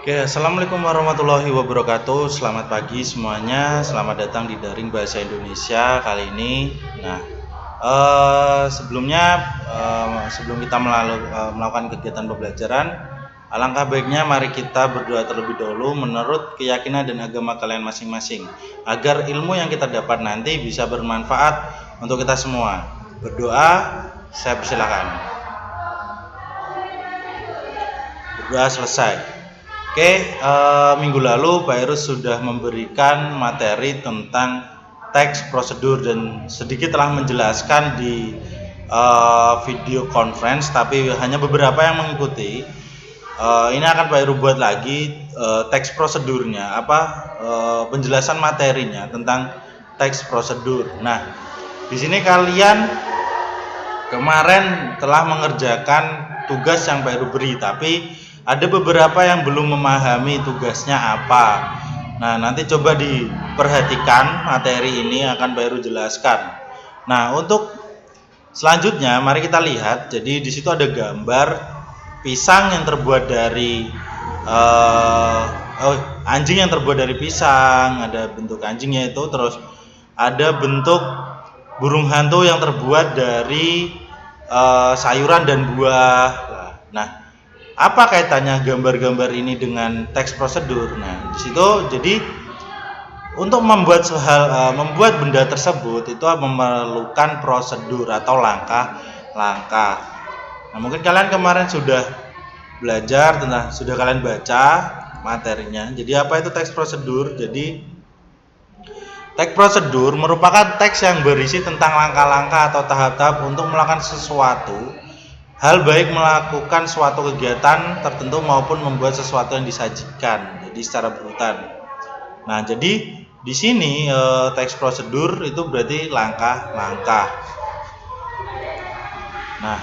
Oke, assalamualaikum warahmatullahi wabarakatuh. Selamat pagi semuanya. Selamat datang di Daring Bahasa Indonesia kali ini. Nah, sebelum kita melakukan kegiatan pembelajaran, alangkah baiknya mari kita berdoa terlebih dahulu menurut keyakinan dan agama kalian masing-masing, agar ilmu yang kita dapat nanti bisa bermanfaat untuk kita semua. Berdoa, saya persilakan. Berdoa selesai. Oke, minggu lalu Pak Heru sudah memberikan materi tentang teks prosedur dan sedikit telah menjelaskan di video conference, tapi hanya beberapa yang mengikuti. Ini akan Pak Heru buat lagi teks prosedurnya, penjelasan materinya tentang teks prosedur. Nah, di sini kalian kemarin telah mengerjakan tugas yang Pak Heru beri, tapi ada beberapa yang belum memahami tugasnya apa. Nah, nanti coba diperhatikan materi ini akan Pak Heru jelaskan. Nah, untuk selanjutnya mari kita lihat. Jadi di situ ada gambar pisang yang terbuat dari anjing yang terbuat dari pisang, ada bentuk anjingnya itu, terus ada bentuk burung hantu yang terbuat dari sayuran dan buah. Nah, apa kaitannya gambar-gambar ini dengan teks prosedur? Nah, di situ jadi untuk membuat benda tersebut itu memerlukan prosedur atau langkah-langkah. Nah, mungkin kalian kemarin sudah belajar sudah kalian baca materinya. Jadi apa itu teks prosedur? Jadi teks prosedur merupakan teks yang berisi tentang langkah-langkah atau tahap-tahap untuk melakukan sesuatu. Hal baik melakukan suatu kegiatan tertentu maupun membuat sesuatu yang disajikan, jadi secara berurutan. Nah, jadi di sini teks prosedur itu berarti langkah-langkah. Nah,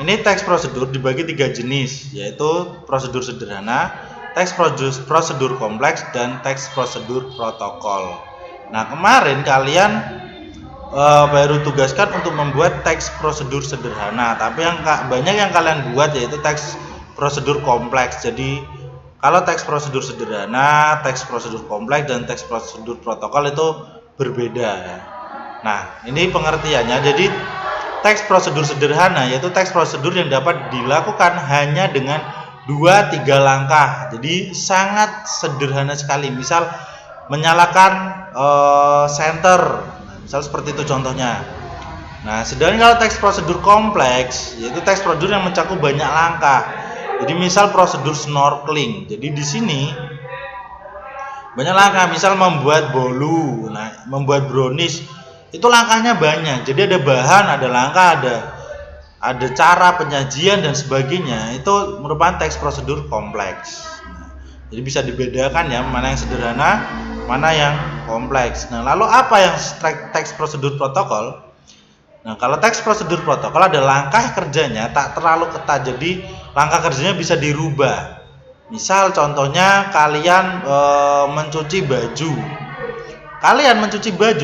ini teks prosedur dibagi 3 jenis, yaitu prosedur sederhana, teks prosedur kompleks, dan teks prosedur protokol. Nah, kemarin kalian baru tugaskan untuk membuat teks prosedur sederhana, tapi yang banyak yang kalian buat yaitu teks prosedur kompleks. Jadi kalau teks prosedur sederhana, teks prosedur kompleks, dan teks prosedur protokol itu berbeda. Nah, ini pengertiannya. Jadi teks prosedur sederhana yaitu teks prosedur yang dapat dilakukan hanya dengan 2-3 langkah. Jadi sangat sederhana sekali. Misal menyalakan senter, misal seperti itu contohnya. Nah, sedangkan kalau teks prosedur kompleks yaitu teks prosedur yang mencakup banyak langkah. Jadi misal prosedur snorkeling. Jadi di sini banyak langkah, misal membuat bolu, membuat brownies. Itu langkahnya banyak. Jadi ada bahan, ada langkah, ada cara penyajian dan sebagainya. Itu merupakan teks prosedur kompleks. Jadi bisa dibedakan ya, mana yang sederhana, mana yang kompleks. Nah, lalu apa yang teks prosedur protokol? Nah, kalau teks prosedur protokol ada langkah kerjanya tak terlalu ketat, jadi langkah kerjanya bisa dirubah. Misal contohnya kalian mencuci baju.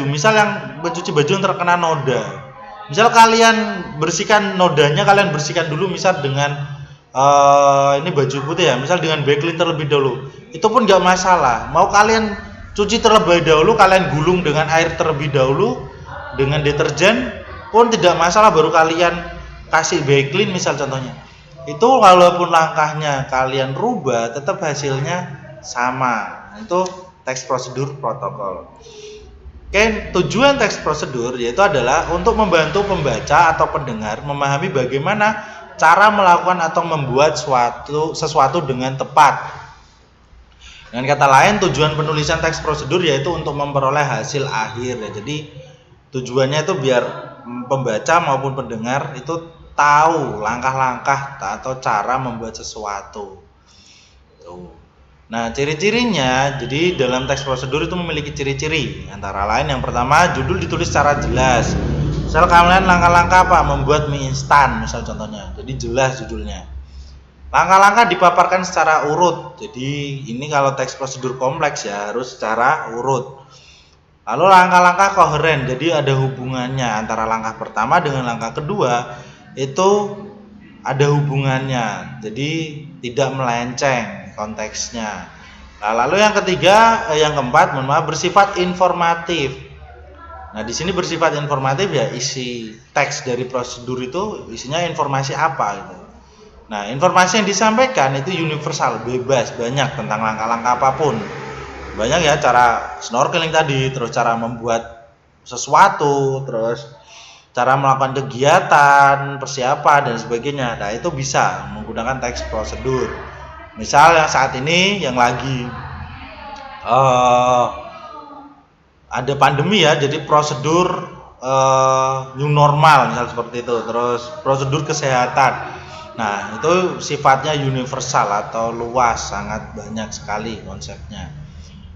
Misal yang mencuci baju yang terkena noda. Misal kalian bersihkan nodanya, kalian bersihkan dulu misal dengan ini baju putih ya, misal dengan backlint terlebih dahulu. Itu pun nggak masalah. Mau kalian cuci terlebih dahulu, kalian gulung dengan air terlebih dahulu dengan deterjen pun tidak masalah, baru kalian kasih backlint misal contohnya. Itu walaupun langkahnya kalian rubah tetap hasilnya sama. Itu teks prosedur protokol. Oke, tujuan teks prosedur yaitu adalah untuk membantu pembaca atau pendengar memahami bagaimana cara melakukan atau membuat sesuatu dengan tepat. Dengan kata lain, tujuan penulisan teks prosedur yaitu untuk memperoleh hasil akhir ya. Jadi tujuannya itu biar pembaca maupun pendengar itu tahu langkah-langkah atau cara membuat sesuatu. Nah, ciri-cirinya, jadi dalam teks prosedur itu memiliki ciri-ciri. Antara lain yang pertama, judul ditulis secara jelas. Misal kalian langkah-langkah apa? Membuat mie instan misal contohnya. Jadi jelas judulnya. Langkah-langkah dipaparkan secara urut. Jadi ini kalau teks prosedur kompleks ya harus secara urut. Lalu langkah-langkah koheren. Jadi ada hubungannya antara langkah pertama dengan langkah kedua. Itu ada hubungannya, jadi tidak melenceng konteksnya. Nah, lalu yang ketiga, yang keempat, mohon maaf, bersifat informatif. Nah, di sini bersifat informatif ya, isi teks dari prosedur itu isinya informasi apa gitu. Nah, informasi yang disampaikan itu universal, bebas, banyak tentang langkah-langkah apapun. Banyak ya, cara snorkeling tadi, terus cara membuat sesuatu, terus cara melakukan kegiatan, persiapan dan sebagainya. Nah, itu bisa menggunakan teks prosedur. Misal yang saat ini yang lagi ada pandemi ya, jadi prosedur new normal misal seperti itu, terus prosedur kesehatan. Nah, itu sifatnya universal atau luas, sangat banyak sekali konsepnya.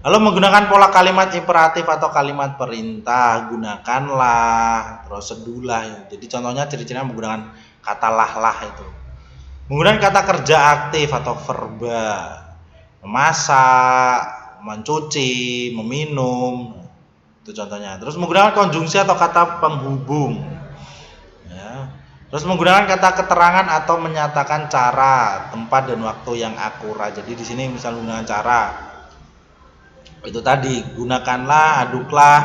Lalu menggunakan pola kalimat imperatif atau kalimat perintah, gunakanlah, prosedurlah ya. Jadi contohnya ciri-cirinya menggunakan kata lah itu. Menggunakan kata kerja aktif atau verba, memasak, mencuci, meminum, itu contohnya. Terus menggunakan konjungsi atau kata penghubung ya. Terus menggunakan kata keterangan atau menyatakan cara, tempat dan waktu yang akurat. Jadi di sini misal menggunakan cara itu tadi, gunakanlah, aduklah,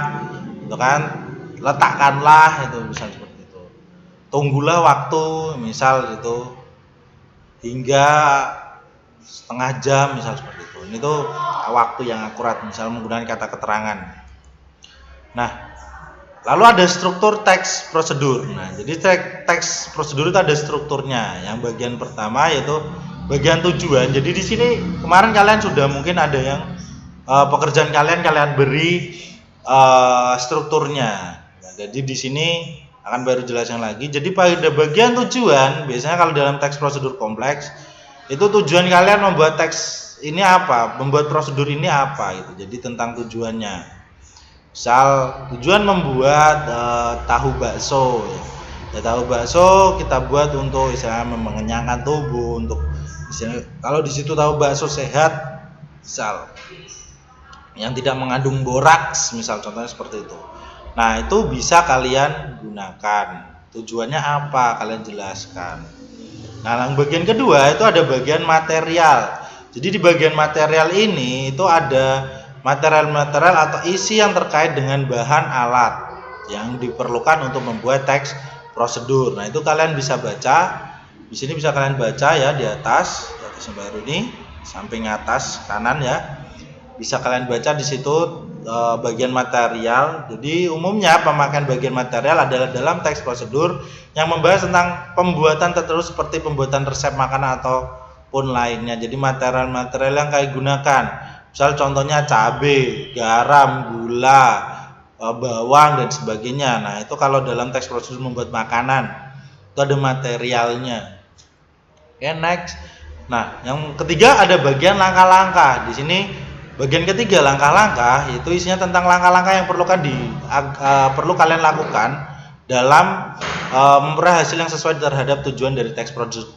itu kan, letakkanlah, itu bisa seperti itu. Tunggulah waktu, misal itu hingga setengah jam, misal seperti itu. Ini tuh waktu yang akurat, misal menggunakan kata keterangan. Nah, lalu ada struktur teks prosedur. Nah, jadi teks prosedur itu ada strukturnya. Yang bagian pertama yaitu bagian tujuan. Jadi di sini kemarin kalian sudah mungkin ada yang pekerjaan kalian beri strukturnya. Nah, jadi di sini akan baru jelaskan lagi. Jadi pada bagian tujuan, biasanya kalau dalam teks prosedur kompleks itu tujuan kalian membuat teks ini apa, membuat prosedur ini apa gitu. Jadi tentang tujuannya. Misal tujuan membuat tahu bakso. Ya, tahu bakso kita buat untuk istilahnya mengenyangkan tubuh, untuk istilahnya, kalau di situ tahu bakso sehat, misal yang tidak mengandung boraks, misal contohnya seperti itu. Nah, itu bisa kalian gunakan. Tujuannya apa? Kalian jelaskan. Nah, yang bagian kedua itu ada bagian material. Jadi di bagian material ini itu ada material-material atau isi yang terkait dengan bahan alat yang diperlukan untuk membuat teks prosedur. Nah, itu kalian bisa baca. Di sini bisa kalian baca ya, di atas yang baru ini, samping atas kanan ya. Bisa kalian baca di situ bagian material. Jadi umumnya pemakaian bagian material adalah dalam teks prosedur yang membahas tentang pembuatan tertentu seperti pembuatan resep makanan ataupun lainnya. Jadi material-material yang kalian gunakan, misal contohnya cabai, garam, gula, bawang dan sebagainya. Nah, itu kalau dalam teks prosedur membuat makanan itu ada materialnya. Oke, next. Nah, yang ketiga ada bagian langkah-langkah. Di sini bagian ketiga, langkah-langkah, itu isinya tentang langkah-langkah yang perlu kalian lakukan dalam memperoleh hasil yang sesuai terhadap tujuan dari teks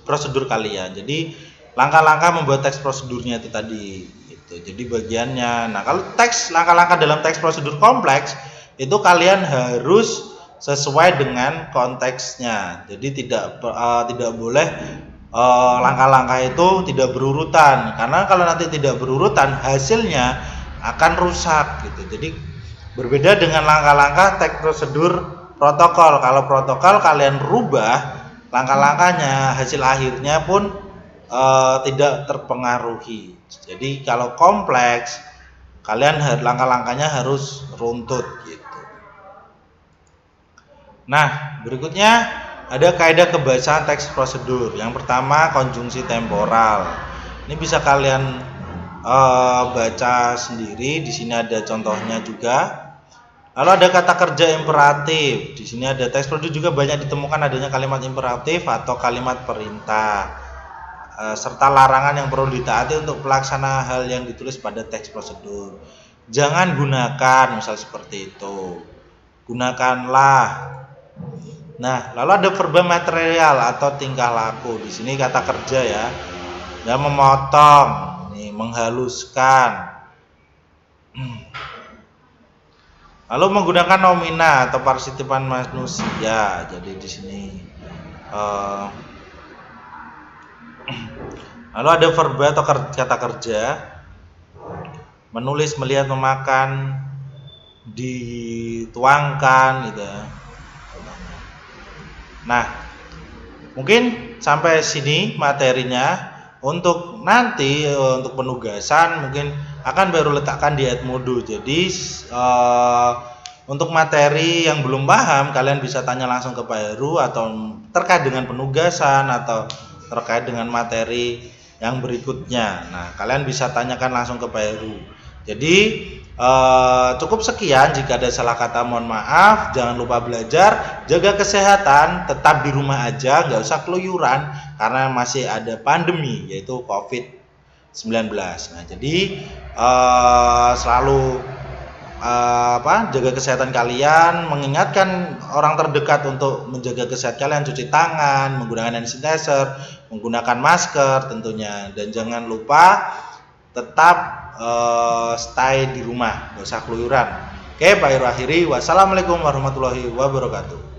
prosedur kalian. Jadi langkah-langkah membuat teks prosedurnya itu tadi itu. Jadi bagiannya. Nah, kalau langkah-langkah dalam teks prosedur kompleks itu kalian harus sesuai dengan konteksnya. Jadi tidak boleh langkah-langkah itu tidak berurutan, karena kalau nanti tidak berurutan hasilnya akan rusak gitu. Jadi berbeda dengan langkah-langkah teks prosedur protokol. Kalau protokol kalian rubah langkah-langkahnya, hasil akhirnya pun tidak terpengaruhi. Jadi kalau kompleks kalian langkah-langkahnya harus runtut gitu. Nah, berikutnya ada kaidah kebahasaan teks prosedur. Yang pertama, konjungsi temporal. Ini bisa kalian baca sendiri. Di sini ada contohnya juga. Lalu ada kata kerja imperatif. Di sini ada teks prosedur juga banyak ditemukan adanya kalimat imperatif atau kalimat perintah, serta larangan yang perlu ditaati untuk pelaksana hal yang ditulis pada teks prosedur. Jangan gunakan, misal seperti itu. Gunakanlah. Nah, lalu ada verba material atau tingkah laku. Di sini kata kerja ya. Ya, memotong, nih, menghaluskan. Lalu menggunakan nomina atau partisipan manusia. Jadi di sini Lalu ada verba atau kata kerja, menulis, melihat, memakan, dituangkan gitu ya. Nah, mungkin sampai sini materinya. Untuk nanti untuk penugasan mungkin akan baru letakkan di Edmodo. Jadi untuk materi yang belum paham kalian bisa tanya langsung ke Pak Heru atau terkait dengan penugasan atau terkait dengan materi yang berikutnya. Nah, kalian bisa tanyakan langsung ke Pak Heru. Jadi cukup sekian, jika ada salah kata mohon maaf. Jangan lupa belajar, jaga kesehatan, tetap di rumah aja, nggak usah keluyuran karena masih ada pandemi yaitu COVID-19. Nah, jadi selalu jaga kesehatan kalian, mengingatkan orang terdekat untuk menjaga kesehatan kalian, cuci tangan, menggunakan hand sanitizer, menggunakan masker tentunya, dan jangan lupa tetap stay di rumah, gak usah keluyuran. Oke, Pak Heru akhiri. Wassalamualaikum warahmatullahi wabarakatuh.